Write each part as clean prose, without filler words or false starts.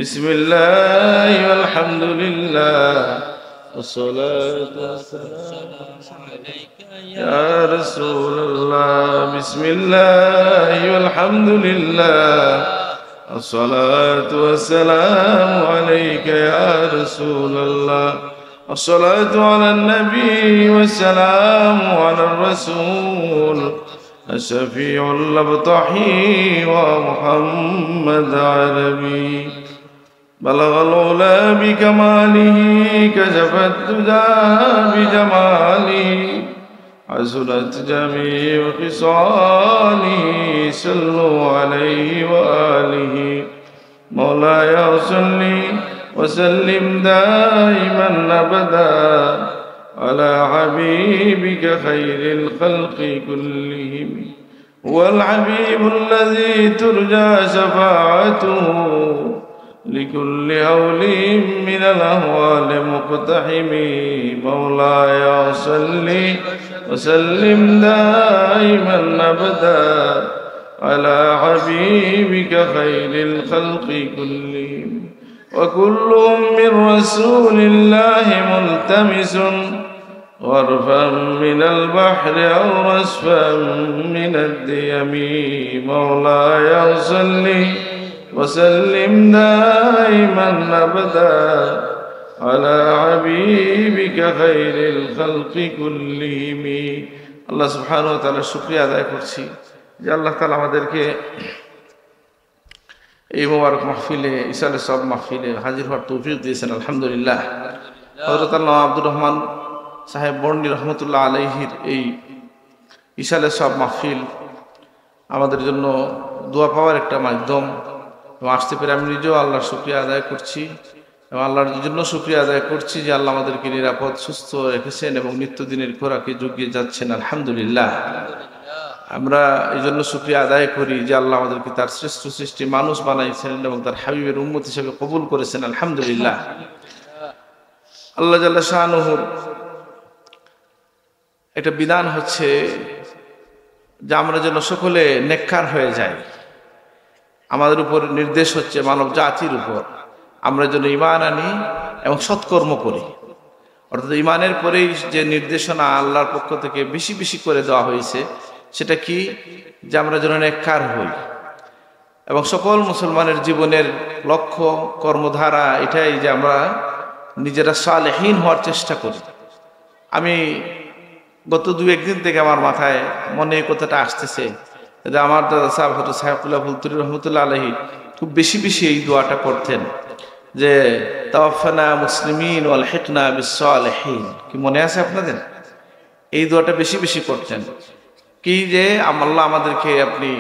بسم الله والحمد لله والصلاة والسلام عليك يا رسول الله بسم الله والحمد لله الصلاة والسلام عليك يا رسول الله الصلاة على النبي والسلام على الرسول الشفيع الأبطحي ومحمد عربي بلغ العلا بكماله كشف الدجى بجماله حسنت جميع خصاله صلوا عليه وآله مولاي صل وسلم دائما أبدا على حبيبك خير الخلق كلهم هو الحبيب الذي ترجى شفاعته لكل هول من الأهوال مقتحم مولاي صل وسلم دائما أبدا على حبيبك خير الخلق كلهم وكلهم من رسول الله ملتمس غرفا من البحر أو رسفا من الديم مولاي صل وسلم دائما أبدا على حبيبك خير الخلق كلهم الله سبحانه وتعالى শুকরিয়া আদায় করছি যে আল্লাহ তাআলা আমাদেরকে এই মুবারক মাহফিলে ইসালে সব মাহফিলে হাজির হওয়ার তৌফিক দিয়েছেন আলহামদুলিল্লাহ। হযরত আল্লাহ আব্দুর রহমান সাহেব বর্ণী রহমতুল্লাহ আলাইহির এই ইসালে সব মাহফিল আমাদের জন্য দোয়া পাওয়ার একটা মাধ্যম এবং আসতে পেরে আমি নিজেও আল্লাহর শুকরিয়া আদায় করছি এবং আল্লাহর জন্য শুকরিয়া আদায় করছি যে আল্লাহ আমাদেরকে নিরাপদ সুস্থ রেখেছেন এবং নিত্যদিনের খোরাকে জুগিয়ে যাচ্ছেন আলহামদুলিল্লাহ। আমরা এই জন্য শুকরিয়া আদায় করি যে আল্লাহ আমাদেরকে তার শ্রেষ্ঠ সৃষ্টি মানুষ বানাইছেন এবং তার হাবিবের উম্মত হিসেবে কবুল করেছেন আলহামদুলিল্লাহ। আল্লাহ জাল্লা শানুহুর একটা বিধান হচ্ছে যে আমরা যেন সকলে নেককার হয়ে যাই। আমাদের উপর নির্দেশ হচ্ছে মানব জাতির উপর আমরা যেন ঈমান আনি এবং সৎকর্ম করি। অর্থাৎ ঈমানের পরেই যে নির্দেশনা আল্লাহর পক্ষ থেকে বেশি বেশি করে দেওয়া হয়েছে সেটা কি, যে আমরা যেন নেককার হই এবং সকল মুসলমানের জীবনের লক্ষ্য কর্মধারা এটাই যে আমরা নিজেরা সালেহীন হওয়ার চেষ্টা করি। আমি গত দু একদিন থেকে আমার মাথায় মনে এই কথাটা আসতেছে যে আমার দাদা সাহেব হয়তো সাহেবুল্লাহ ফুলতুরি রহমতুল্লাহ আলাইহি খুব বেশি বেশি এই দোয়াটা করতেন যে তাওয়াফানা মুসলিমিন ওয়াল হিকনা বিসসালিহিন। কি মনে আছে আপনাদের? এই দোয়াটা বেশি বেশি করতেন কি যে আল্লাহ আমাদেরকে আপনি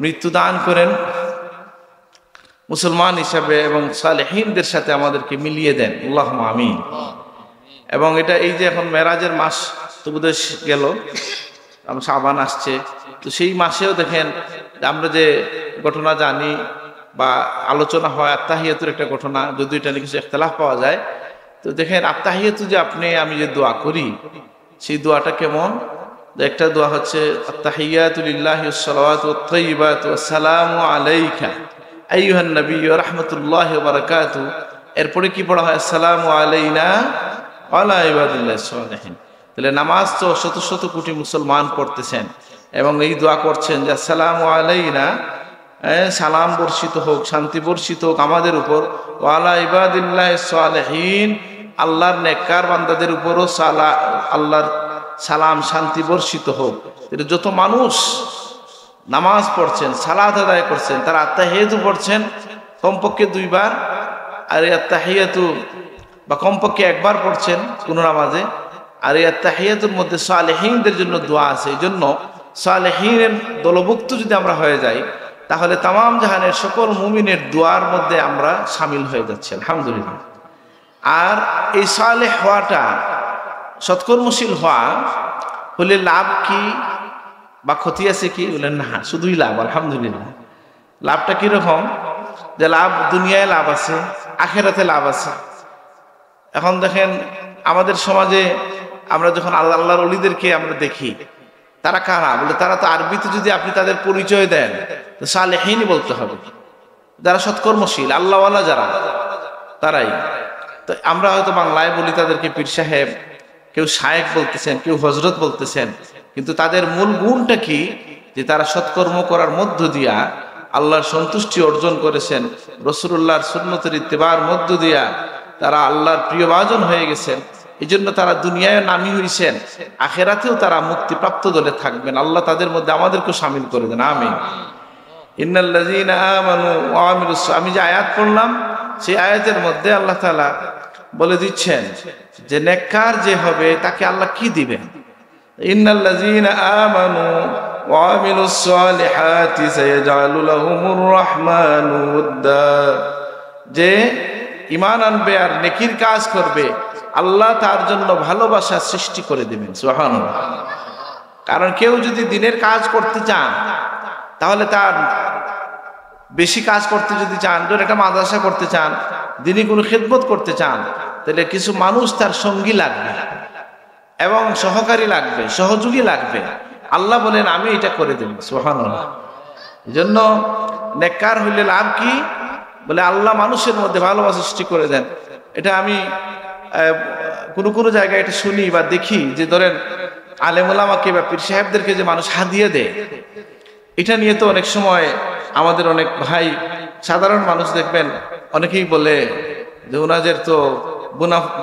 মৃত্যু দান করেন মুসলমান হিসাবে এবং সালেহীনদের সাথে আমাদেরকে মিলিয়ে দেন, আল্লাহুম্মা আমিন। এবং এটা এই যে এখন মেরাজের মাস তো বোধহয় গেল, শাবান আসছে, তো সেই মাসেও দেখেন আমরা যে ঘটনা জানি বা আলোচনা হয় আত্তাহিয়াতুর একটা ঘটনা, যদি এটা নিয়ে কিছু ইখতিলাফ পাওয়া যায়, তো দেখেন আত্তাহিয়াতু যে আমি যে দোয়া করি সেই দোয়াটা কেমন। একটা দোয়া হচ্ছে আত্তাহিয়াতু লিল্লাহি ওয়াস সালাওয়াতু ওয়াত তাইয়্যিবাতু ওয়াস সালামু আলাইকা আইয়ুহান নবী ওয়া রাহমাতুল্লাহি ওয়া বারাকাতুহু। এরপরে কি পড়া হয়? আসসালামু আলাইনা ওয়া আলা ইবাদিল্লাহিস সালিহিন। তাহলে নামাজ তো শত শত কোটি মুসলমান পড়তেছেন এবং এই দোয়া করছেন যে আসসালামু আলাইনা, সালাম বর্ষিত হোক, শান্তি বর্ষিত হোক আমাদের উপর, ওয়া আলা ইবাদিল্লাহিস সালিহিন, আল্লাহর নেককার বান্দাদের উপরও আল্লাহর সালাম শান্তি বর্ষিত হোক। এটা যত মানুষ নামাজ পড়ছেন, সালাত আদায় করছেন, তারা আত্তাহিয়াতু পড়ছেন কমপক্ষে 2 বার, আর এই আত্তাহিয়াতু বা কমপক্ষে 1 বার পড়ছেন কোন নামাজে। আর এই আত্তাহিয়াতুর মধ্যে সালেহীনদের জন্য দোয়া আছে। এই জন্য সালেহীনের দলভুক্ত যদি আমরা হয়ে যাই তাহলে তামাম জাহানের সকল মুমিনের দোয়ার মধ্যে আমরা শামিল হয়ে যাচ্ছি আলহামদুলিল্লাহ। আর এই সালেহ হওয়াটা, সৎকর্মশীল হওয়া হলে লাভ কি বা ক্ষতি আছে কি? বলেন না, শুধুই লাভ আলহামদুলিল্লাহ। লাভটা কিরকম? যে লাভ দুনিয়ায় লাভ আছে, আখেরাতে লাভ আছে। এখন দেখেন আমাদের সমাজে আমরা যখন আল্লাহর ওলিদেরকে আমরা দেখি, তারা কারা? বলে তারা তো আরবিতে যদি আপনি তাদের পরিচয় দেন তো সালেহীন বলতে হবে। যারা সৎকর্মশীল আল্লাহওয়ালা যারা, তারাই। তো আমরা হয়তো বাংলায় বলি তাদেরকে পীর সাহেব, কেউ শায়েখ বলতেছেন, কেউ হজরত বলতেছেন, কিন্তু তাদের মূল গুণটা কি? যে তারা সৎকর্ম করার মধ্য দিয়া আল্লাহর সন্তুষ্টি অর্জন করেছেন, রাসূলুল্লাহর সুন্নতের ইত্তেবার মধ্য দিয়া তারা আল্লাহর প্রিয়ভাজন হয়ে গেছেন। এই জন্য তারা দুনিয়ায় নামী হয়েছেন, আখেরাতেও তারা মুক্তিপ্রাপ্ত দলে থাকবেন। আল্লাহ তাদের মধ্যে আমাদেরকেও শামিল করে দেন, আমিন। ইন্নাল্লাযীনা আমানু ওয়া আমিলুস, আমি যে আয়াত পড়লাম সেই আয়াতের মধ্যে আল্লাহ তাআলা বলে দিচ্ছেন যে নেককার যে হবে তাকে আল্লাহ কি দিবেন। ইন্নাল্লাযীনা আমানু ওয়া আমিলুস সালিহাতি সায়াজআলু লাহুমুর রাহমানু উদ্দা, যে ঈমান আনবে আর নেকির কাজ করবে আল্লাহ তার জন্য ভালোবাসা সৃষ্টি করে দিবেন। সুবহানাল্লাহ। কারণ কেউ যদি দিনের কাজ করতে চান, তাহলে তার বেশি কাজ করতে যদি চান, ধর একটা মাদ্রাসা করতে চান, দিনই কোনো খেদমত করতে চান, তাহলে কিছু মানুষ তার সঙ্গী লাগবে এবং সহকারী লাগবে, সহযোগী লাগবে। আল্লাহ বলেন আমি এটা করে দেব। সুবহানাল্লাহ। এই জন্য নেককার হইলে লাভ কি? বলে আল্লাহ মানুষের মধ্যে ভালোবাসা সৃষ্টি করে দেন। এটা আমি কোনো জায়গায় এটা শুনি বা দেখি যে ধরেন আলেম ওলামাকে বা পীর সাহেবদেরকে যে মানুষ হাদিয়া দেয়, এটা নিয়ে তো অনেক সময় আমাদের অনেক ভাই সাধারণ মানুষ দেখবেন অনেকেই বলে যে ওনাদের তো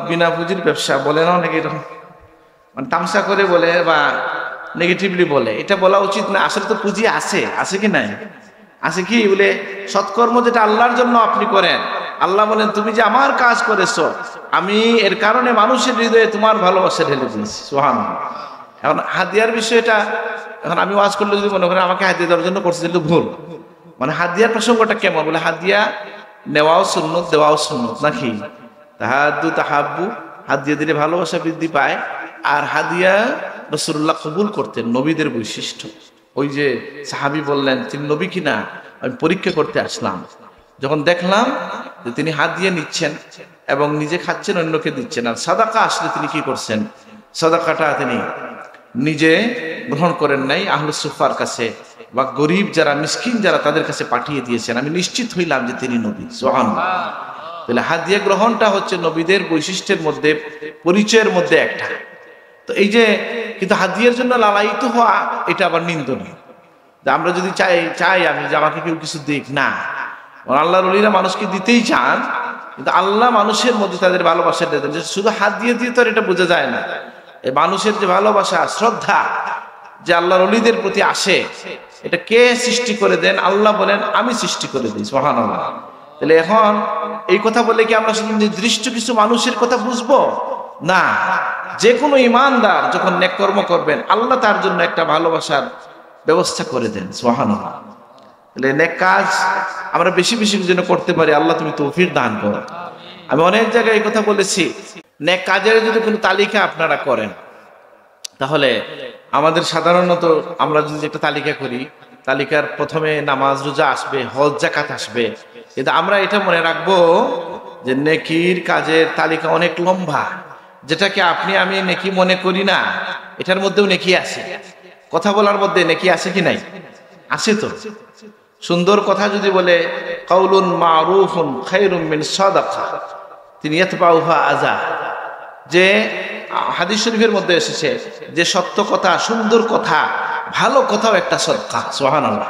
বিনা পুঁজির ব্যবসা, বলে না অনেকে, এরকম মানে তামসা করে বলে বা নেগেটিভলি বলে। এটা বলা উচিত না। আসলে তো পুঁজি আছে কি নাই? আছে কি? বলে সৎকর্ম যেটা আল্লাহর জন্য আপনি করেন, আল্লাহ বলেন তুমি যে আমার কাজ করেছো, আমি এর কারণে মানুষের হৃদয়ে তোমার ভালোবাসা ঢেলে দিয়েছি। সুবহানাল্লাহ। এখন হাদিয়ার বিষয়টা, এখন আমি ওয়াজ করলে যদি মনে করেন আমাকে হাদিয়া দেওয়ার জন্য করছি, কিন্তু ভুল। মানে হাদিয়ার প্রসঙ্গটা কেমন? বলে হাদিয়া নেওয়াও সুন্নত, দেওয়াও সুন্নত, নাকি? তাহাদ্দু তাহাব্বু, হাদিয়া দিলে ভালোবাসা বৃদ্ধি পায়। আর হাদিয়া রাসূলুল্লাহ কবুল করতেন, নবীদের বৈশিষ্ট্য। ওই যে সাহাবী বললেন তিনি নবী কিনা, আমি পরীক্ষা করতে আসলাম। যখন দেখলাম যে তিনি হাদিয়া নিচ্ছেন এবং নিজে খাচ্ছেন, অন্যকে দিচ্ছেন, আর সাদাকা আসলে তিনি কি করছেন? সাদাকাটা তিনি নিজে গ্রহণ করেন নাই, আহলে সুফার কাছে বা গরিব যারা, মিসকিন যারা, তাদের কাছে পাঠিয়ে দিয়েছেন। আমি নিশ্চিত হইলাম যে তিনি নবী। সুবহানাল্লাহ। তাহলে হাদিয়া গ্রহণটা হচ্ছে নবীদের বৈশিষ্ট্যের মধ্যে, পরিচয়ের মধ্যে একটা। তো এই যে কিন্তু হাদিয়ার জন্য লালায়িত হওয়া, এটা আবার নিন্দনীয়। আমরা যদি চাই আমি যে আমাকে কেউ কিছু দিক, না, আল্লাহর ওলিরা মানুষকে দিতেই চান, কিন্তু আল্লাহ মানুষের মধ্যে তাদের ভালোবাসা দেন। শুধু হাদিয়া দিয়ে তো এটা বোঝা যায় না। এই মানুষের যে ভালোবাসা, শ্রদ্ধা যে আল্লাহর ওলিদের প্রতি আসে, এটা কে সৃষ্টি করে দেন? আল্লাহ বলেন আমি সৃষ্টি করে দিই। সুবহানাল্লাহ। তাহলে এখন এই কথা বলে কি আমরা শুধু নির্দিষ্ট কিছু মানুষের কথা বুঝবো? না, যে কোনো ইমানদার যখন নেক কর্ম করবেন, আল্লাহ তার জন্য একটা ভালোবাসার ব্যবস্থা করে দেন। সুবহানাল্লাহ। তাহলে নেক কাজ আমরা বেশি বেশি যেন করতে পারি, আল্লাহ তুমি তৌফিক দান করো। আমি অনেক জায়গায় এই কথা বলেছি, নেক কাজের যদি কোনো তালিকা আপনারা করেন, তাহলে আমাদের সাধারণত আমরা যদি একটা তালিকা করি, তালিকার প্রথমে নামাজ, রোজা আসবে, হজ, যাকাত আসবে। কিন্তু আমরা এটা মনে রাখবো যে নেকির কাজের তালিকা অনেক লম্বা, যেটাকে আপনি আমি নেকি মনে করি না, এটার মধ্যেও নেকি আছে। কথা বলার মধ্যে নেকি আছে কি নাই? আছে তো। সুন্দর কথা যদি বলে, কাউলুন মারুফুন খায়রুম মিন সাদাকা, তিনি ইয়াতবাউহা আযা, যে হাদিস শরীফের মধ্যে এসেছে যে সত্য কথা, সুন্দর কথা, ভালো কথাও একটা সদকা। সুবহানাল্লাহ।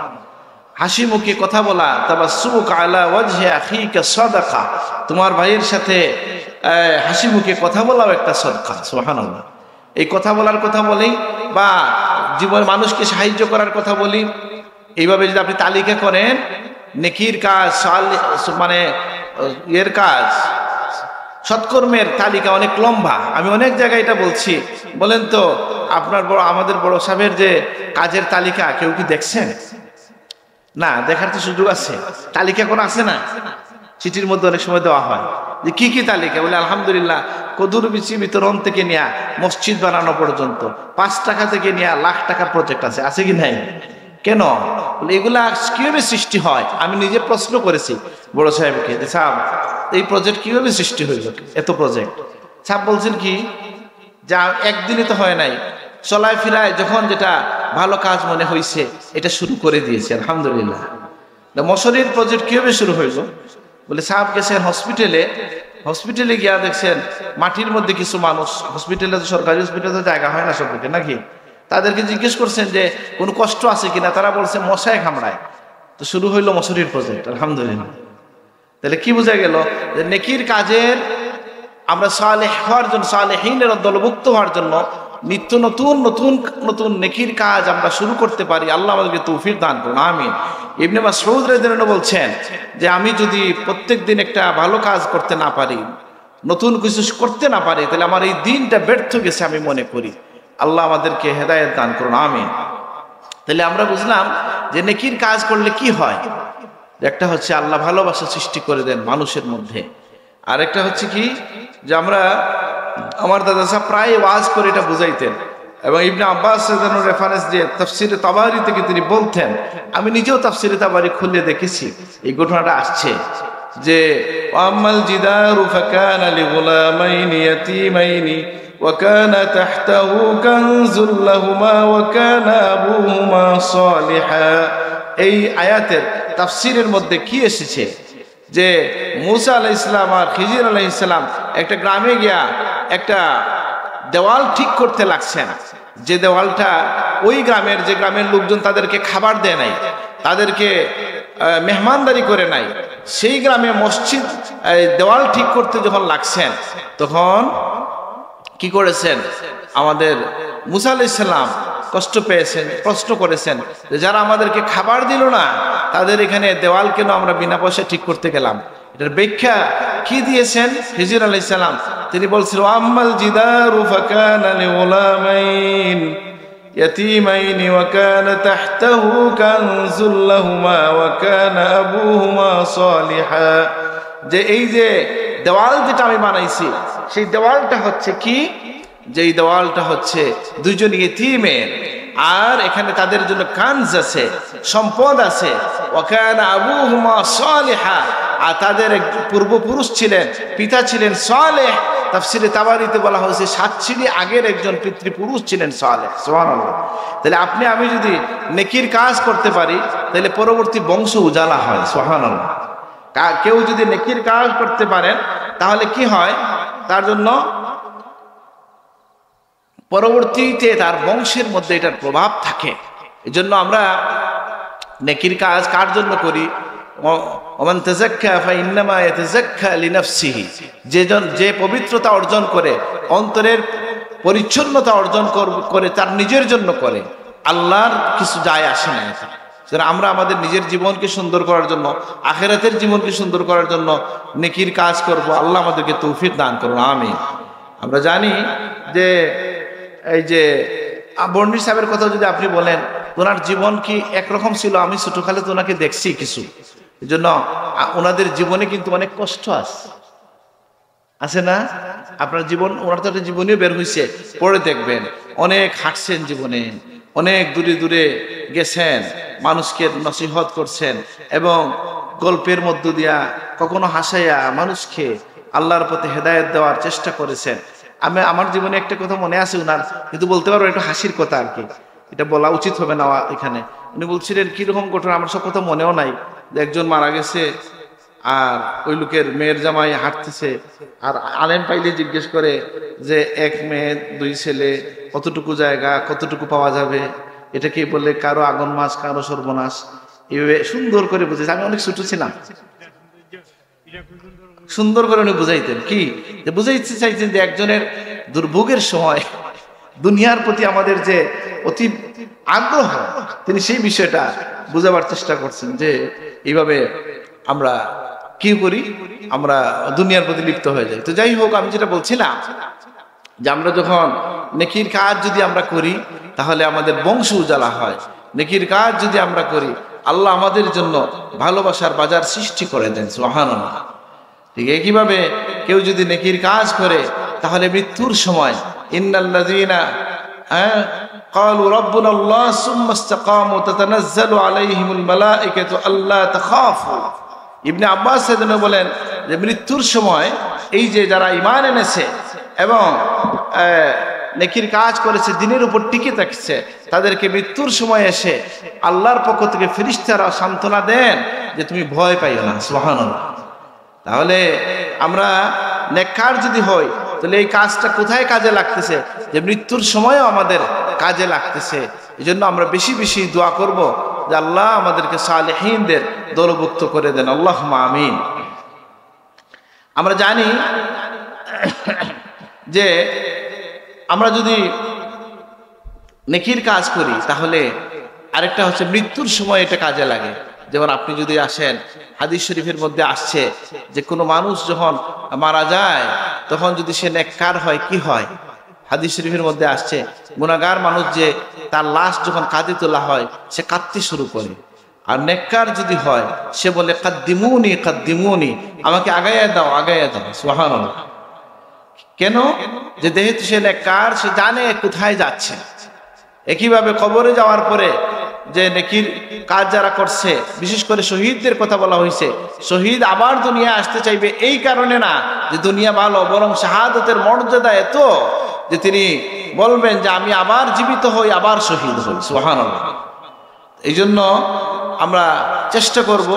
হাসি মুখে কথা বলা, তাবাসসুমুকা আলা ওয়াজহি আখিকা সাদাকা, তোমার ভাইয়ের সাথে হাসি মুখে কথা বলাও একটা সদকা। সুবহানাল্লাহ। এই কথা বলার কথা বলি বা জীবন মানুষকে সাহায্য করার কথা বলি, এইভাবে যদি আপনি তালিকা করেন, নেকির কাজ, মানে এর কাজ, সৎকর্মের তালিকা অনেক লম্বা। আমি অনেক জায়গায় এটা বলছি। বলেন তো আপনার আমাদের বড় সাহেবের যে কাজের তালিকা কেউ কি দেখছেন? না, দেখার তো সুযোগ আছে। তালিকা কোন আছে না? চিঠির মধ্যে অনেক সময় দেওয়া হয় যে কি কি তালিকা। বলে আলহামদুলিল্লাহ, কদুর বিচি বিতরণ থেকে নিয়ে মসজিদ বানানো পর্যন্ত 5 টাকা থেকে নিয়ে লাখ টাকার প্রজেক্ট আছে। আছে কি নাই? কেন? বলে এগুলা কিভাবে সৃষ্টি হয়? আমি নিজে প্রশ্ন করেছি বড় সাহেবকে, যে সাহেব এই প্রজেক্ট কিভাবে সৃষ্টি হইল, এত প্রজেক্ট? সাহেব বলছেন কি, যা একদিনে তো হয় নাই, চলায় ফিরায় যখন যেটা ভালো কাজ মনে হয়েছে এটা শুরু করে দিয়েছে। আলহামদুলিল্লাহ। মশারির প্রজেক্ট কিভাবে শুরু হইলো? বলে সাহেব গেছেন হসপিটালে গিয়া দেখছেন মাটির মধ্যে কিছু মানুষ, হসপিটালে তো সরকারি হসপিটালে তো জায়গা হয় না সবদিকে নাকি, তাদেরকে জিজ্ঞেস করছেন যে কোনো কষ্ট আছে কিনা, তারা বলছে মশায় কামড়ায়। তো শুরু হইলো মশারির প্রজেক্ট। আলহামদুলিল্লাহ। তাহলে কি বোঝা গেল যে নেকির কাজের আমরা সালেহ হওয়ার জন্য, সালেহীনের দলভুক্ত হওয়ার জন্য নিত্য নতুন নতুন নতুন নেকির কাজ আমরা শুরু করতে পারি। আল্লাহ আমাদেরকে তৌফিক দান করুন, আমিন। ইবনে মাসউদ রাদিয়াল্লাহু আনহু বলছেন যে আমি যদি প্রত্যেক দিন একটা ভালো কাজ করতে না পারি, নতুন কিছু করতে না পারি, তাহলে আমার এই দিনটা ব্যর্থ গেছে আমি মনে করি। আল্লাহ আমাদেরকে হেদায়েত দান করুন, আমিন। তাহলে আমরা বুঝলাম যে নেকির কাজ করলে কি হয়। একটা হচ্ছে আল্লাহ ভালোবাসা সৃষ্টি করে দেন মানুষের মধ্যে, আর একটা হচ্ছে কি যে আমরা, আমার দাদা সাহেব প্রায় ওয়াজ করে এটা বুঝাইতেন, এবং ইবনে আব্বাস রাদিয়াল্লাহু আনহু রেফারেন্স দিয়ে তাফসীরে তাবারি থেকে তিনি বলতেন, আমি নিজেও তাফসীরে তাবারি খুলে দেখেছি, এই ঘটনাটা আসছে যে আম্মাল জিদারু ফাকানা লিগুলামাইনি ইয়াতীমাইনি ওয়া কানা তাহতাহু কানজুল লাহুমা ওয়া কানা আবুহুমা সালিহা। এই আয়াতের তাফসীরের মধ্যে কি এসেছে যে মূসা আলাইহিস সালাম আর খিজির আলাইহিস সালাম একটা গ্রামে গিয়া একটা দেওয়াল ঠিক করতে লাগছেন, যে দেওয়ালটা ওই গ্রামের, যে গ্রামের লোকজন তাদেরকে খাবার দেয় নাই, তাদেরকে মেহমানদারি করে নাই, সেই গ্রামে মসজিদ দেওয়াল ঠিক করতে যখন লাগছেন, তখন কি করেছেন আমাদের মূসা আলাইহিস সালাম কষ্ট পেয়েছেন, প্রশ্ন করেছেন যে যারা আমাদেরকে খাবার দিল না, তাদের এখানে দেওয়াল কেন আমরা বিনা পয়সা ঠিক করতে গেলাম? এটার ব্যাখ্যা কি দিয়েছেন খিজির আলাইহিস সালাম? তিনি বলছিলেন আম্মাল জিদারু ফাকানা লিগুলামাইন ইয়াতীমাইনি ওয়া কানা তাহতাহু কানজুল লাহুমা ওয়া কানা আবুহুমা সালিহা। যে এই যে দেওয়াল যেটা আমি বানাইছি, সেই দেওয়ালটা হচ্ছে কি, যেই দেওয়ালটা হচ্ছে দুইজন ইতিমের, আর এখানে তাদের জন্য কানজ আছে, সম্পদ আছে, ওয়া কানা আবুহুমা সালিহা, আর তাদের পূর্বপুরুষ ছিলেন, পিতা ছিলেন সালেহ। তাফসীরে তাবারিতে বলা হয়েছে 7 সিঁড়ি আগের একজন পিতৃপুরুষ ছিলেন সালেহ। সুবহানাল্লাহ। তাহলে আপনি আমি যদি নেকির কাজ করতে পারি, তাহলে পরবর্তী বংশ উজালা হয়। সুবহানাল্লাহ। কেউ যদি নেকির কাজ করতে পারেন, তাহলে কি হয়, তার জন্য পরবর্তীতে তার বংশের মধ্যে এটার প্রভাব থাকে। এই জন্য আমরা নেকির কাজ কার জন্য করি? ওমান তাযাক্কা ফাইন্নামা ইয়াতাযাক্কা লিনাফসিহি। যে পবিত্রতা অর্জন করে, অন্তরের পরিচ্ছন্নতা অর্জন করে, তার নিজের জন্য করে, আল্লাহর কিছু যায় আসে না। এটা আমরা আমাদের নিজের জীবনকে সুন্দর করার জন্য, আখিরাতের জীবনকে সুন্দর করার জন্য নেকির কাজ করব। আল্লাহ আমাদেরকে তৌফিক দান করুন, আমিন। আমরা জানি যে এই যে বর্ণির সাহেবের কথা যদি আপনি বলেন, ওনার জীবন কি একরকম ছিল? আমি ছোটকালে তো ওনাকে দেখছি কিছু, এই জন্য ওনাদের জীবনে কিন্তু অনেক কষ্ট আছে না? আপনার জীবন, ওনার তো একটা জীবনীও বের হয়েছে, পড়ে দেখবেন। অনেক হাঁটছেন জীবনে, অনেক দূরে দূরে গেছেন, মানুষকে নসিহত করছেন, এবং গল্পের মধ্য দিয়া কখনো হাসাইয়া মানুষকে আল্লাহর পথে হেদায়েত দেওয়ার চেষ্টা করেছেন। আমার জীবনে একটা কথা মনে আছে উনার, কিন্তু বলতে পারবো একটু হাসির কথা আর কি, এটা বলা উচিত হবে না এখানে। উনি বলছিলেন কিরকম ঘটনা, আমার সব কথা মনেও নাই, যে একজন মারা গেছে, আর ওই লোকের মেয়ের জামাই হাঁটতেছে, আর আলেম পাইলে জিজ্ঞেস করে যে 1 মেয়ে 2 ছেলে, কতটুকু জায়গা, কতটুকু পাওয়া যাবে, এটাকে বলে কারো আগুন মাছ, কারো সর্বনাশ। এইভাবে সুন্দর করে বুঝেছে। আমি অনেক ছোট ছিলাম, সুন্দর করে উনি বুঝাইতেন। কি বুঝাইতে চাইছেন? যে একজনের দুর্ভোগের সময় দুনিয়ার প্রতি আমাদের যে অতি আগ্রহ, তিনি সেই বিষয়টা বুঝাবার চেষ্টা করছেন, যে এইভাবে আমরা কি করি, আমরা দুনিয়ার প্রতি লিপ্ত হয়ে যাই। তো যাই হোক, আমি যেটা বলছিলাম, যে আমরা যখন নেকির কাজ যদি আমরা করি, তাহলে আমাদের বংশ উজালা হয়। নেকির কাজ যদি আমরা করি, আল্লাহ আমাদের জন্য ভালোবাসার বাজার সৃষ্টি করে দেন। সুবহানাল্লাহ। ঠিক একইভাবে কেউ যদি নেকির কাজ করে, তাহলে মৃত্যুর সময় ইন্নাল্লাযীনা ক্বালু রাব্বুনাল্লাহ সুম্মা ইসতাকামু তাতানাজ্জালু আলাইহিমুল মালায়েকাতু আল্লা তাখাফু। ইবনে আব্বাস রাদিয়াল্লাহু বলেন যে মৃত্যুর সময় এই যে যারা ঈমান এনেছে এবং নেকির কাজ করেছে, দিনের উপর টিকে থাকছে, তাদেরকে মৃত্যুর সময় এসে আল্লাহর পক্ষ থেকে ফেরেশতারা সান্ত্বনা দেন যে তুমি ভয় পাইও না। সুবহানাল্লাহ। তাহলে আমরা নেককার যদি হই তাহলে এই কাজটা কোথায় কাজে লাগতেছে? যে মৃত্যুর সময়ও আমাদের কাজে লাগতেছে। এই জন্য আমরা বেশি বেশি দোয়া করব যে আল্লাহ আমাদেরকে সালেহীনদের দলভুক্ত করে দেন, আল্লাহুম্মা আমিন। আমরা জানি যে আমরা যদি নেকির কাজ করি তাহলে আরেকটা হচ্ছে মৃত্যুর সময় এটা কাজে লাগে। যেমন আপনি যদি আসেন, হাদিস শরীফের মধ্যে আসছে যে কোনো মানুষ যখন মারা যায় তখন যদি সে নেককার হয় কি হয়? হাদিস শরীফের মধ্যে আসছে গুনাহগার মানুষ যে তার লাশ যখন কাঁধে তোলা হয় সে কাঁদতে শুরু করে, আর নেককার যদি হয় সে বলে কাদ্দিমুনি কাদ্দিমুনি, আমাকে আগাইয়া দাও আগাইয়া দাও। সুবহানাল্লাহ। কেন? যে যেহেতু সে নেককার, সে জানে কোথায় যাচ্ছে। একইভাবে কবরে যাওয়ার পরে যে নেকির কাজ যারা করছে, বিশেষ করে শহীদদের কথা বলা হয়েছে, শহীদ আবার দুনিয়া আসতে চাইবে এই কারণে না যে দুনিয়া ভালো, বরং শাহাদতের মর্যাদা এত যে তিনি বলবেন যে আমি আবার জীবিত হই, আবার শহীদ হই। সুবহানাল্লাহ। এই জন্য আমরা চেষ্টা করব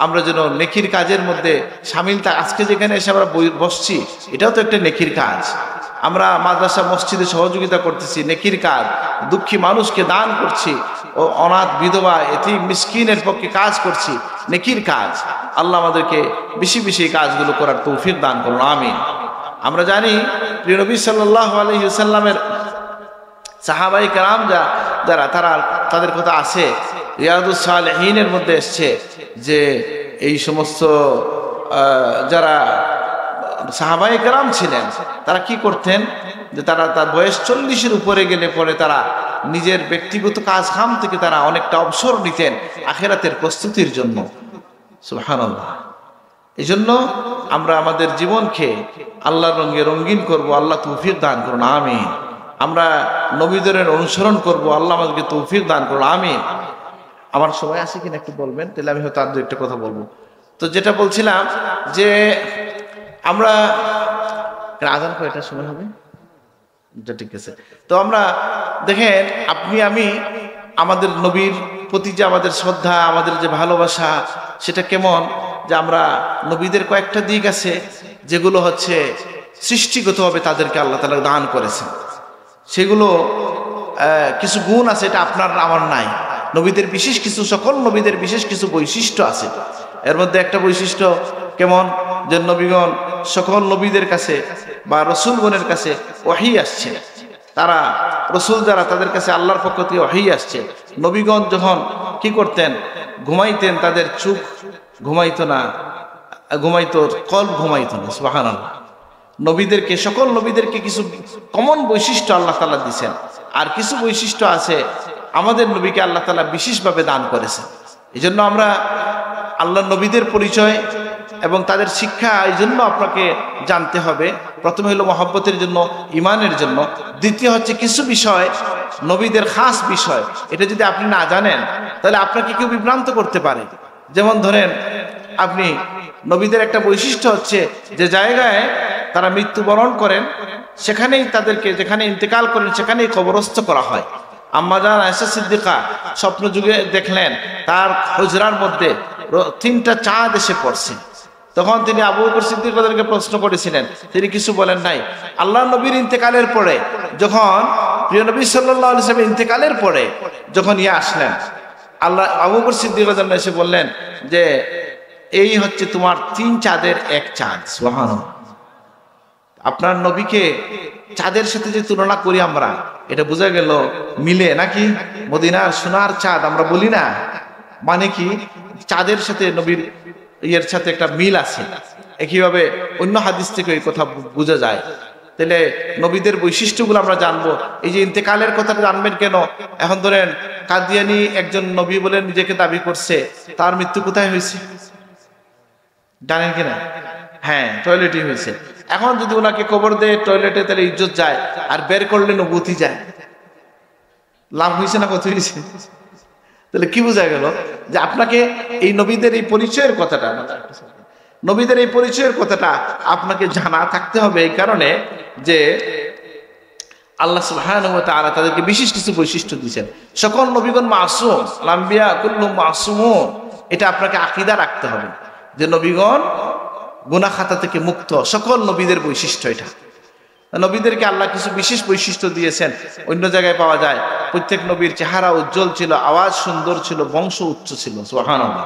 আমরা যেন নেকির কাজের মধ্যে সামিল থাকি। আজকে যেখানে এসে আমরা বসছি এটাও তো একটা নেকির কাজ। আমরা মাদ্রাসা মসজিদে সহযোগিতা করতেছি, নেকির কাজ। দুঃখী মানুষকে দান করছি, ও অনাথ বিধবা এতিম মিসকিনের পক্ষে কাজ করছি, নেকির কাজ। আল্লাহ আমাদেরকে বেশি বেশি কাজগুলো করার তৌফিক দান করুন, আমিন। আমরা জানি প্রিয় নবী সাল্লাল্লাহু আলাইহি ওয়াসাল্লামের সাহাবায়ে কেরাম যারা তাদের কথা আছে, রিয়াদুস সালেহীনের মধ্যে এসছে যে এই সমস্ত যারা সাহাবায়ে কেরাম ছিলেন তারা কি করতেন, যে তার বয়স 40-এর উপরে গেলে পরে তারা নিজের ব্যক্তিগত কাজ কাম থেকে তারা অনেকটা অবসর নিতেন আখিরাতের প্রস্তুতির জন্য। সুবহানাল্লাহ। এই জন্য আমরা আমাদের জীবনকে আল্লাহর রঙে রঙিন করব, আল্লাহ তৌফিক দান করুন, আমিন। আমরা নবীদের অনুসরণ করব, আল্লাহ আমাদেরকে তৌফিক দান করুন, আমিন। আমার সময় আছে কিনা একটু বলবেন, তাহলে আমি হয়তো আর দু একটা কথা বলবো। তো যেটা বলছিলাম যে আমরা আজান কয়টার সময় হবে? ঠিক আছে। তো আমরা দেখেন, আপনি আমি আমাদের নবীর প্রতি যে আমাদের শ্রদ্ধা, আমাদের যে ভালোবাসা, সেটা কেমন? যে আমরা নবীদের কয়েকটা দিক আছে যেগুলো হচ্ছে সৃষ্টিগতভাবে তাদেরকে আল্লাহ তাআলা দান করেছেন। সেগুলো কিছু গুণ আছে, এটা আপনার আমার নাই। নবীদের বিশেষ কিছু, সকল নবীদের বিশেষ কিছু বৈশিষ্ট্য আছে। এর মধ্যে একটা বৈশিষ্ট্য কেমন? যে নবীগণ, সকল নবীদের কাছে বা রসুলগণের কাছে ওহী আসছে। তারা রসুল যারা, তাদের কাছে আল্লাহর পক্ষ থেকে ওহী আসছে। নবীগণ যখন কি করতেন, ঘুমাইতেন, তাদের চোখ ঘুমাইতো না, ঘুমাইতো, কল্ব ঘুমাইতো না। সুবহানাল্লাহ। নবীদেরকে, সকল নবীদেরকে কিছু কমন বৈশিষ্ট্য আল্লাহ তাআলা দিয়েছেন, আর কিছু বৈশিষ্ট্য আছে আমাদের নবীকে আল্লাহ তাআলা বিশেষভাবে দান করেছেন। এই জন্য আমরা আল্লাহ নবীদের পরিচয় এবং তাদের শিক্ষা এই জন্য আপনাকে জানতে হবে। প্রথমে হলো মহব্বতের জন্য, ইমানের জন্য। দ্বিতীয় হচ্ছে কিছু বিষয় নবীদের খাস বিষয়, এটা যদি আপনি না জানেন তাহলে আপনাকে কেউ বিভ্রান্ত করতে পারে। যেমন ধরেন, আপনি নবীদের একটা বৈশিষ্ট্য হচ্ছে যে জায়গায় তারা মৃত্যুবরণ করেন সেখানেই তাদেরকে, যেখানে ইন্তেকাল করেন সেখানেই কবরস্থ করা হয়। আম্মা জান আয়েশা সিদ্দিকা স্বপ্ন যুগে দেখলেন তার হুজরার মধ্যে 3টা চাঁদ এসে পড়ছে। তখন তিনি আবু বকর সিদ্দিক রাদিয়াল্লাহু প্রশ্ন করেছিলেন, তিনি কিছু বলেন নাই। আল্লাহ নবীর ইন্তেকালের পরে, যখন প্রিয় নবী সাল্লাল্লাহু আলাইহি ওয়াসাল্লাম ইন্তেকালের পরে যখন আসলেন, আল্লাহ আবু বকর সিদ্দিক রাদিয়াল্লাহু এসে বললেন যে এই হচ্ছে তোমার 3 চাঁদের এক চাঁদ। সুবহানাল্লাহ। আপনার নবীকে চাঁদের সাথে যে তুলনা করি আমরা, এটা বোঝা গেল মিলে নাকি? মদিনার সোনার চাঁদ আমরা বলি না, মানে কি চাঁদের সাথে নবীর ইয়ের সাথে একটা মিল আছে। একইভাবে অন্য হাদিস থেকে এই কথা বোঝা যায়। তাহলে নবীদের বৈশিষ্ট্যগুলো আমরা জানবো। এই যে ইন্তেকালের কথা জানবেন কেন? এখন ধরেন কাদিয়ানী একজন নবী বলে নিজেকে দাবি করছে, তার মৃত্যু কোথায় হয়েছে জানেন কিনা? হ্যাঁ, টয়লেটে হয়েছে। এখন যদি ওনাকে কবর দেয় টয়লেটে, তাহলে ইজ্জত যায়, আর বের করলে নবুতি যায়। লাভ হয়েছে না? কত হয়েছে? তাহলে কি বোঝা গেল? যে আপনাকে এই নবীদের এই পরিচয়ের কথাটা, নবীদের এই পরিচয়ের কথাটা আপনাকে জানা থাকতে হবে। এই কারণে যে আল্লাহ সুবহানাহু ওয়া তাআলা তাদেরকে বিশেষ কিছু বৈশিষ্ট্য দিয়েছেন। সকল নবীগণ মাসুম, আম্বিয়া কুল্লুহুম মাসুমুন। এটা আপনাকে আকীদা রাখতে হবে যে নবীগণ গুনাহ খাতা থেকে মুক্ত, সকল নবীদের বৈশিষ্ট্য এটা। নবীদেরকে আল্লাহ কিছু বিশেষ বৈশিষ্ট্য দিয়েছেন, অন্য জায়গায় পাওয়া যায়। প্রত্যেক নবীর চেহারা উজ্জ্বল ছিল, আওয়াজ সুন্দর ছিল, বংশ উচ্চ ছিল, সুবহানাল্লাহ।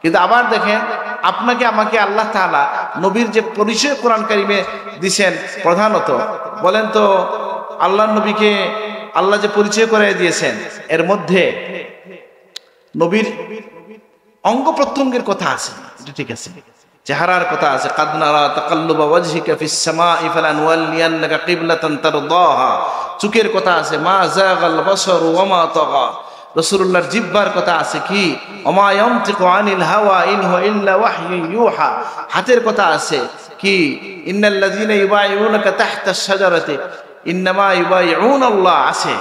কিন্তু আবার দেখেন আপনাকে আমাকে আল্লাহ তাআলা নবীর যে পরিচয় কোরআন কারিমে দিয়েছেন, প্রধানত বলেন তো আল্লাহ নবীকে আল্লাহ যে পরিচয় করে দিয়েছেন এর মধ্যে নবীর অঙ্গ প্রত্যঙ্গের কথা আছে, এটা ঠিক আছে। চেহারার কথা আছে, কাদ নারা তাকাল্লুবা ওয়াজহিকা ফিস সামাই ফালানুওয়াল্লিয়ান্নাকা কিবলাতান তারদাহা। চোখের কথা আছে, মা যাগাল বাসারু ওয়া মা তাগা। রাসূলুল্লাহর জিহ্বার কথা আছে কি, ওমা ইয়ানতিকু আনিল হাওয়া ইন হুয়া ইল্লা ওয়াহয়ু ইউহা। হাতের কথা আছে কি, ইন্নাল্লাযীনা ইউবাইউনাকা তাহতাশ শাজারাতি ইন্নামা ইউবাইউনাল্লাহ আছে।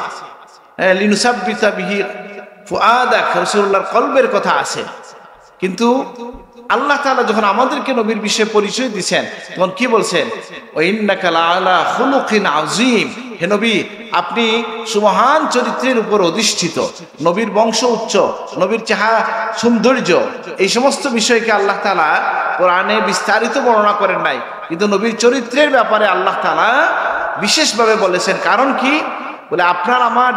লিনুসাব্বিতা বিহি ফুআদাক, রাসূলুল্লাহর কলবের কথা আছে। কিন্তু আল্লাহ তাআলা যখন আমাদেরকে নবীর বিষয়ে পরিচয় দিয়েছেন তখন কি বলছেন, ওয়া ইন্নাকা লাআলা খুলুকিন আযীম। হে নবী, আপনি সুমহান চরিত্রের উপর অধিষ্ঠিত। নবীর বংশ উচ্চ, নবীর চেহারা সৌন্দর্য, এই সমস্ত বিষয়কে আল্লাহ তাআলা কোরআনে বিস্তারিত বর্ণনা করেন নাই, কিন্তু নবীর চরিত্রের ব্যাপারে আল্লাহ তাআলা বিশেষভাবে বলেছেন। কারণ কি বলে, আপনার আমার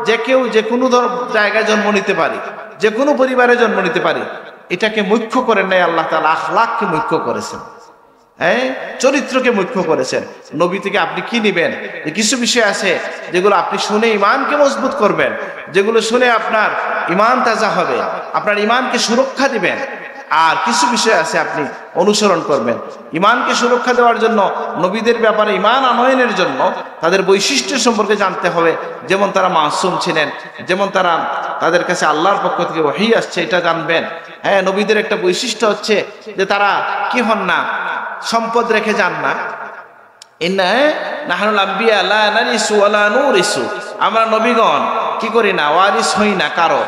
যে কেউ যে কোনো জায়গায় জন্ম নিতে পারে, যে কোনো পরিবারে জন্ম নিতে পারে, এটাকে মুখ্য করেন নাই আল্লাহ তাআলা, আখলাককে মুখ্য করেছেন, চরিত্রকে মুখ্য করেছেন। নবী থেকে আপনি কি নিবেন? কিছু বিষয় আছে যেগুলো আপনি শুনে ইমানকে মজবুত করবেন, যেগুলো শুনে আপনার ইমান তাজা হবে, আপনার ইমানকে সুরক্ষা দিবেন। আর কিছু বিষয় আছে আপনি অনুসরণ করবেন। ইমানকে সুরক্ষা দেওয়ার জন্য, নবীদের ব্যাপারে ইমান আনয়নের জন্য তাদের বৈশিষ্ট্য সম্পর্কে জানতে হবে। যেমন তারা মাসুম ছিলেন, যেমন তাদের কাছে আল্লাহর পক্ষ থেকে ওহী আসছে, এটা জানবেন। নবীদের একটা বৈশিষ্ট্য হচ্ছে যে তারা কি হন না, সম্পদ রেখে যান না। নাহনুল আম্বিয়া লা নারিসু ওয়া লা নুরিসু। আমরা নবীগণ কি করি না, ওয়ারিস হই না কারো,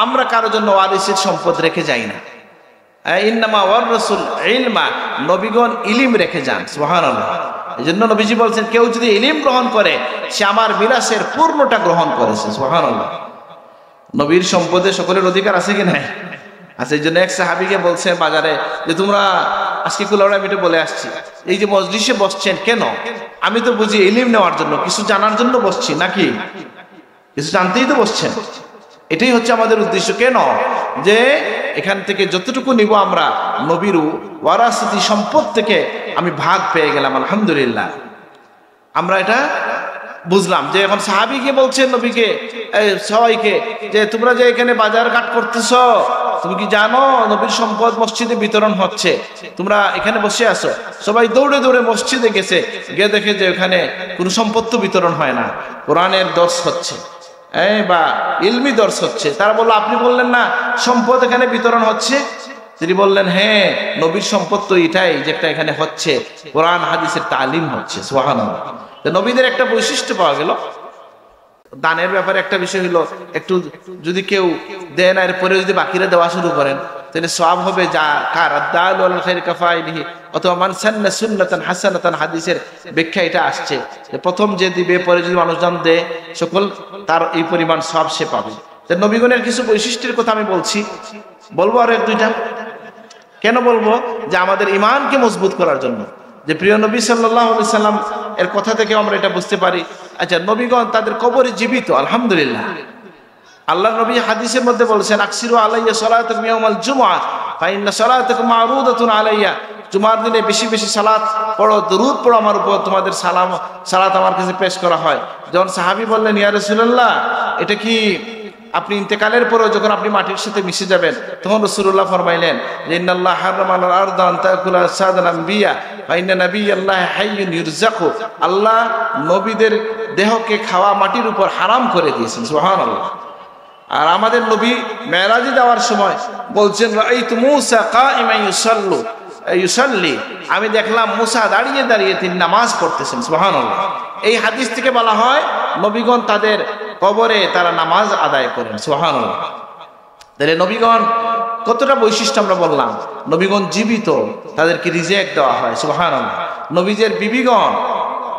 আমরা কারোর জন্য ওয়ারিসের সম্পদ রেখে যাই না। ইন্নামা ওয়ারাসুল ইলমা, নবীগণ ইলম রেখে যান, সুবহানাল্লাহ। এজন্য নবীজি বলছেন, কেউ যদি ইলম গ্রহণ করে সে আমার মিরাসের পূর্ণটা গ্রহণ করেছে, সুবহানাল্লাহ। নবীর সম্পদে সকলের অধিকার আছে কি নাই? আছে। এই জন্য এক সাহাবীকে বলছে বাজারে যে, তোমরা আজকে কুলাউড়া মিটে বলে আসছি, এই যে মজলিসে বসছেন কেন? আমি তো বুঝি ইলম নেওয়ার জন্য, কিছু জানার জন্য বসছি, নাকি কিছু জানতেই তো বসছেন। এটাই হচ্ছে আমাদের উদ্দেশ্য। কেন? যে এখান থেকে যতটুকু নিব আমরা নবীর ওয়ারাসাতি সম্পদ থেকে আমি ভাগ পেয়ে গেলাম, আলহামদুলিল্লাহ। আমরা এটা বুঝলাম যে এখন সাহাবীকে বলছেন নবীকে, সবাইকে, যে তোমরা যে এখানে বাজার ঘাট করতেছ, তুমি কি জানো নবীর সম্পদ মসজিদে বিতরণ হচ্ছে? তোমরা এখানে বসে আছো। সবাই দৌড়ে দৌড়ে মসজিদে গেছে, গিয়ে দেখে যে ওখানে কোনো সম্পদ তো বিতরণ হয় না, কোরআনের দর্স হচ্ছে, বা ইলমি দর্স হচ্ছে। তারা বললো, আপনি বললেন না সম্পদ এখানে বিতরণ হচ্ছে? তিনি বললেন, হ্যাঁ, নবীর সম্পদ তো এটাই, যেটা এখানে হচ্ছে কোরআন হাদিসের তালিম হচ্ছে, সুবহানাল্লাহ। নবীদের একটা বৈশিষ্ট্য পাওয়া গেল। দানের ব্যাপারে একটা বিষয় হলো, একটু যদি কেউ দেন এরপরে যদি বাকিরা দেওয়া শুরু করেন তাহলে সওয়াব হবে। যা কার আদাল ওয়াল খায়র কাফাইলিহি, অথবা মান সান্না সুন্নাতান হাসানাতান, হাদিসের ব্যাখ্যা এটা আসছে যে প্রথম যে দিবে পরে যদি মানুষজন দেয় সকল তার এই পরিমাণ সওয়াব সে পাবে। নবীগণের কিছু বৈশিষ্ট্যের কথা আমি বলবো আর এক দুইটা। কেন বলবো? যে আমাদের ইমানকে মজবুত করার জন্য। যে প্রিয় নবী সাল্লাল্লাহু আলাইহি সাল্লাম এর কথা থেকে আমরা এটা বুঝতে পারি। আচ্ছা, নবীগণ তাদের কবরে জীবিত, আলহামদুলিল্লাহ। আল্লাহ নবী হাদিসের মধ্যে বলেছেন, আকসিরু আলাইয়া সালাতাকুম ইয়াউমাল জুমআহ ফা ইন্না সালাতাকুম মা'রুদাতুন আলাইয়া। জুমার দিনে বেশি বেশি সালাত পড়ো, দরুদ পড়ো আমার উপর, তোমাদের সালাত আমার কাছে পেশ করা হয়। যখন সাহাবী বললেন, ইয়া রাসূলুল্লাহ, এটা কি আপনি ইন্তেকালের পরেও যখন আপনি মাটির সাথে মিশে যাবেন, তখন রাসূলুল্লাহ ফরমাইলেন যে, ইন্নাল্লাহ হারামা আলাল আরদা আন তাকুলা সাদাল আম্বিয়া ফা ইন্না নাবিয়াল্লাহি হাইয়ুন ইরযাকু। আল্লাহ নবীদের দেহকে খাওয়া মাটির উপর হারাম করে দিয়েছেন, সুবহানাল্লাহ। আর আমাদের নবী মেরাজে যাওয়ার সময় বলছেন, রাআইতু মূসা কাইমান ইউসাল্লি, আমি দেখলাম মুসা দাঁড়িয়ে দাঁড়িয়ে তিনি নামাজ পড়তেছেন, সুবহানাল্লাহ। এই হাদিস থেকে বলা হয় নবীগণ তাদের কবরে তারা নামাজ আদায় করেন, সুবহানাল্লাহ। তাহলে নবীগণ কতটা বৈশিষ্ট্য আমরা বললাম। নবীগণ জীবিত, তাদেরকে রিজিক দেওয়া হয়, সুবহানাল্লাহ। নবীদের বিবিগণ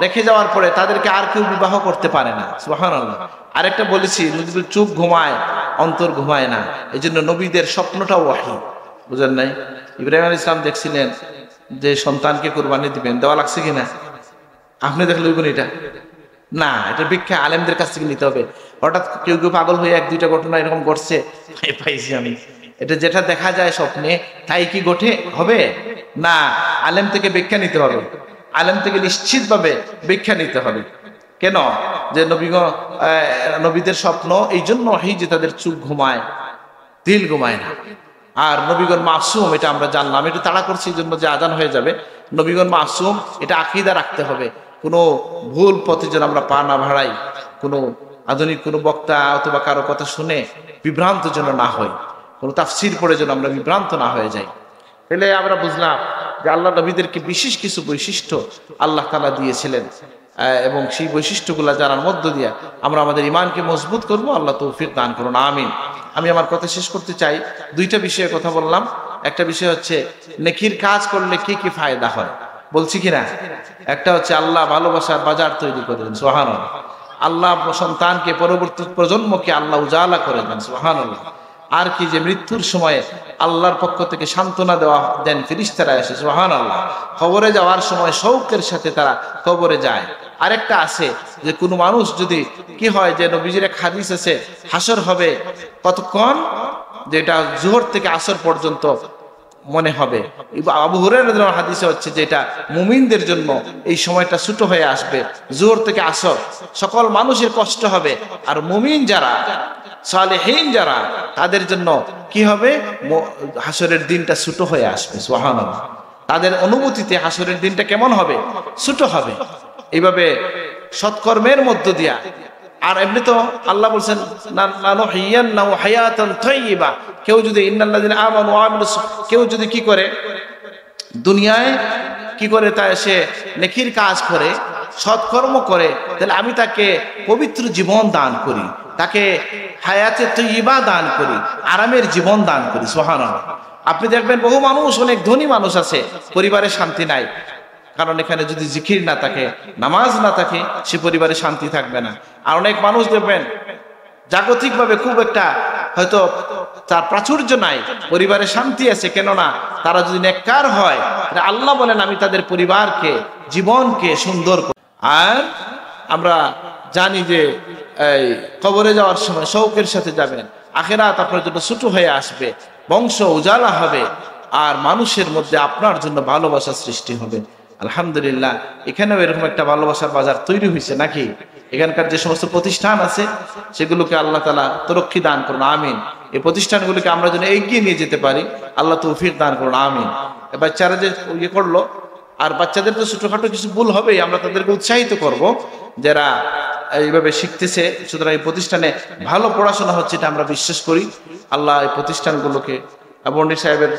রেখে যাওয়ার পরে তাদেরকে আর কেউ বিবাহ করতে পারে না। সুবহানাল্লাহ। আরেকটা বলেছি, নবীদের চোখ ঘুমায় অন্তর ঘুমায় না, এই জন্য নবীদের স্বপ্নটাও ওয়াহী। বুঝেন নাই? ইব্রাহিম আলাইহিস সালাম দেখছিলেন যে সন্তানকে কুরবানি দিবেন, দেওয়া লাগছে কিনা? আপনি দেখলে এটা না, এটা ভিক্ষা আলেমদের কাছ থেকে নিতে হবে। হঠাৎ কেউ কেউ পাগল হয়ে এক দুইটা ঘটনা এরকম ঘটছে পাইছি আমি, এটা যেটা দেখা যায় স্বপ্নে তাই কি ঘটে হবে না, আলেম থেকে ভিক্ষা নিতে হবে, আলেম থেকে নিশ্চিতভাবে ভিক্ষা নিতে হবে। কেন? যে নবীদের স্বপ্ন এই জন্য যে তাদের চোখ ঘুমায়, দিল ঘুমায় না। আর নবীগণ মাসুম, এটা আমরা জানলাম। একটু তাড়া করছি এই জন্য যে আজান হয়ে যাবে। নবীগণ মাসুম, এটা আকীদা রাখতে হবে। কোনো ভুল পথে যেন আমরা পা না ভাড়াই, কোনো আধুনিক কোনো বক্তা অথবা কারো কথা শুনে বিভ্রান্ত যেন না হয়, কোনো তাফসির পড়ে যেন আমরা বিভ্রান্ত না হয়ে যাই। তাহলে আমরা বুঝলাম যে আল্লাহ নবীদেরকে বিশেষ কিছু বৈশিষ্ট্য আল্লাহ তাআলা দিয়েছিলেন, এবং সেই বৈশিষ্ট্যগুলো জানার মধ্য দিয়ে আমরা আমাদের ঈমানকে মজবুত করব। আল্লাহ তৌফিক দান করুন, আমিন। আমি আমার কথা শেষ করতে চাই। দুইটা বিষয়ে কথা বললাম। একটা বিষয় হচ্ছে নেকির কাজ করলে কি কি ফায়দা হয়, বলছি কিনা? একটা হচ্ছে আল্লাহ ভালোবাসার বাজার তৈরি করে দেন, সুবহানাল্লাহ। আল্লাহ সন্তানকে, পরবর্তী প্রজন্মকে আল্লাহ উজালা করে দেন, সুবহানাল্লাহ। আর কি যে মৃত্যুর সময়ে আল্লাহর পক্ষ থেকে সান্ত্বনা দেওয়া দেন, ফেরেশতারা এসে, সুবহানাল্লাহ। কবরে যাওয়ার সময় শৌকের সাথে তারা কবরে যায়। আরেকটা আছে যে কোনো মানুষ যদি কি হয়, যে নবীজির এক হাদিস আছে, হাসর হবে কতক্ষণ, যেটা জোহর থেকে আসর পর্যন্ত মনে হবে। আবু হুরায়রা রাদিয়াল্লাহু আনহু হাদিসে হচ্ছে যে এটা মুমিনদের জন্য এই সময়টা ছোট হয়ে আসবে, জোহর থেকে আসর সকল মানুষের কষ্ট হবে, আর মুমিন যারা, সালেহীন যারা, তাদের জন্য কি হবে, হাসরের দিনটা ছোট হয়ে আসবে, সুবহানাল্লাহ। তাদের অনুভূতিতে হাসরের দিনটা কেমন হবে, ছোট হবে। এইভাবে সৎকর্মের মধ্য দিয়া। আর এমনি তো আল্লাহ বলছেন লানুহিয়ান্নাহু হায়াতান তাইয়্যিবা, কেউ যদি ইন্নাল্লাযিনা আমানু ওয়া আমিলুস, কেউ যদি কি করে দুনিয়ায় কি করে, তা সে নেকির কাজ করে, সৎকর্ম করে, তাহলে আমি তাকে পবিত্র জীবন দান করি, তাকে হায়াতে তাইয়্যিবা দান করি, আরামের জীবন দান করি, সুবহানাল্লাহ। আপনি দেখবেন বহু মানুষ, অনেক ধনী মানুষ আছে, পরিবারে শান্তি নাই, কারণ এখানে যদি জিকির না থাকে, নামাজ না থাকে, সে পরিবারে শান্তি থাকবে না। আর অনেক মানুষ দেখবেন জাগতিকভাবে খুব একটা হয়তো তার প্রাচুর্য নাই, পরিবারে শান্তি আছে, কেননা তারা যদি নেককার হয়, আল্লাহ বলেন আমি তাদের পরিবারকে, জীবনকে সুন্দর করি। আর আমরা জানি যে এই কবরে যাওয়ার সময় শৌকের সাথে যাবেন, আখিরাত আপনার জন্য ছোট হয়ে আসবে, বংশ উজালা হবে, আর মানুষের মধ্যে আপনার জন্য ভালোবাসা সৃষ্টি হবে। আলহামদুলিল্লাহ, এখানেও এরকম একটা ভালোবাসার বাজার তৈরি হয়েছে নাকি? এখানকার যে সমস্ত প্রতিষ্ঠান আছে সেগুলোকে আল্লাহ তাআলা তরক্কি দান করুন, আমিন। এই প্রতিষ্ঠানগুলোকে আমরা যেন এগিয়ে নিয়ে যেতে পারি, আল্লাহ তৌফিক দান করুন, আমিন। বাচ্চারা যে ইয়ে করলো, আর বাচ্চাদের তো ছোটখাটো কিছু ভুল হবেই, আমরা তাদেরকে উৎসাহিত করব যারা এইভাবে শিখতেছে। সুতরাং এই প্রতিষ্ঠানে ভালো পড়াশোনা হচ্ছে, এটা আমরা বিশ্বাস করি। আল্লাহ এই প্রতিষ্ঠানগুলোকে, বন্ডি সাহেবের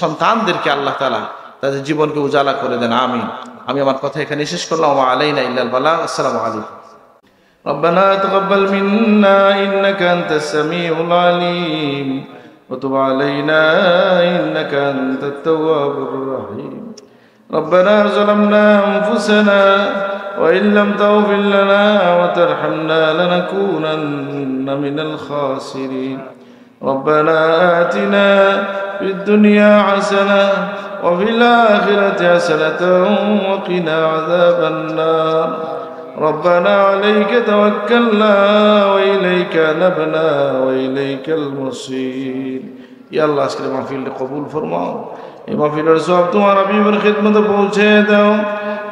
সন্তানদেরকে আল্লাহ তাআলা তাদের জীবনকে উজালা করে দেন, আমিন। আমি আমার কথা এখানে শেষ করলাম। ওয়া আলাইনা ইল্লাল বালাগ। আসসালামু আলাইকুম। ربنا تقبل منا إنك أنت السميع العليم وتب علينا إنك أنت التواب الرحيم. ربنا ظلمنا أنفسنا وإن لم تغفر لنا وترحمنا لنكونن من الخاسرين. ربنا آتنا في الدنيا حسنة وفي الآخرة حسنة وقنا عذاب النار. ربنا عليك توكلنا وإليك نبنا وإليك المصير. या अल्लाह इसके महफिल कबूल फरमाओ, ये महफिल सब तुम्हारा बीबर खिदमत पहुँचे दो।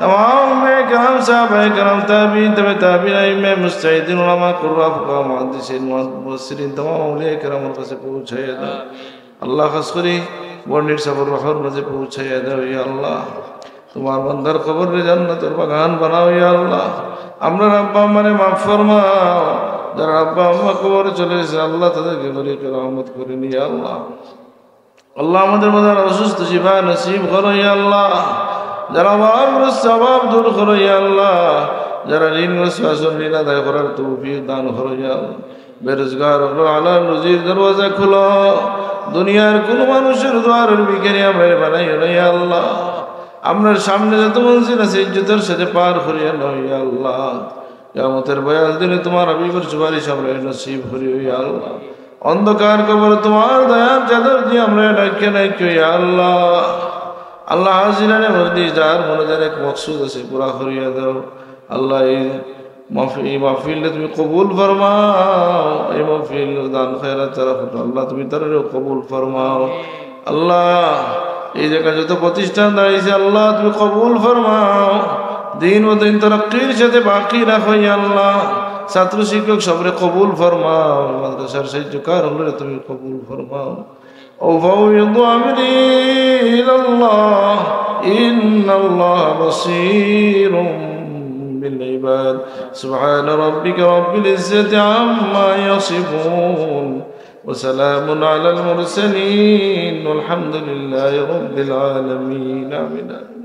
तमाम करम साहब करम ताबीन तब ताबीन में मुस्तहिदीन उलमा कुर्रा फुक़हा मुहद्दिसीन मुफस्सिरीन तमाम औलिया करम से पहुँचे दो। अल्लाह खास करी बर्निर सबर रहर मजे पहुँचे दो। या अल्लाह तुम्हार बंदर कब्र रे जन्नतेर बागान बनाओ। या अल्लाह আমরা আব্বা আম্মারে মাফ ফরমাও, যারা আব্বা আম্মা কবরে চলে গেছে আল্লাহ তাদেরকে গরিকে রহমত করে নিয়ে আল্লাহ। আল্লাহ আমাদের মধ্যে অসুস্থ শিফা নসিব করো। ইয়া আল্লাহ যারা অভাবগ্রস্ত অভাব দূর করো। ইয়া আল্লাহ যারা ঋণগ্রস্ত আসন ঋণ আদায় করার তৌফিক দান করো। ইয়া আল্লাহ বেরোজগার হলো হালাল রুজির দরওয়াজা খুলো। দুনিয়ার কোন মানুষের দুয়ারের ভিখারি আমরা বানাইও না। ইয়া আল্লাহ আপনার সামনে যত মঞ্জিল আছে ইজ্জতের সাথে পার করিয়া নয় আল্লাহ। কিয়ামতের বয়াল দিনে তোমার হাবিবের সুপারিশ আমরা নসিব করি ইয়া আল্লাহ। অন্ধকার কবর তোমার দয়ার চাদর দিয়ে আমরা ডাকিয়ে ডাকি ইয়া আল্লাহ। আল্লাহ হাজিরানে মজলিস যার মনে যার এক মকসুদ আছে পুরা করিয়া দাও আল্লাহ। এই মাহফিলটা তুমি কবুল ফরমাও, এই মাহফিল দান খায়রাত যারা আল্লাহ তুমি তাদেরও কবুল ফরমাও আল্লাহ। এই জায়গায় যত প্রতিষ্ঠান দাঁড়িয়েছে আল্লাহ তুমি কবুল ফরমাও, দিন ও দিন তরক্কির সাথে বাকি রাখো আল্লাহ। ছাত্র শিক্ষক সবরে কবুল ফরমাও, মাদ্রাসার সাহায্যকার হলে তুমি কবুল ফরমাও। وفوض أمري إلى الله إن الله بصير بالعباد. سبحان ربك رب العزة عما يصفون وسلام على المرسلين والحمد لله رب العالمين. آمين.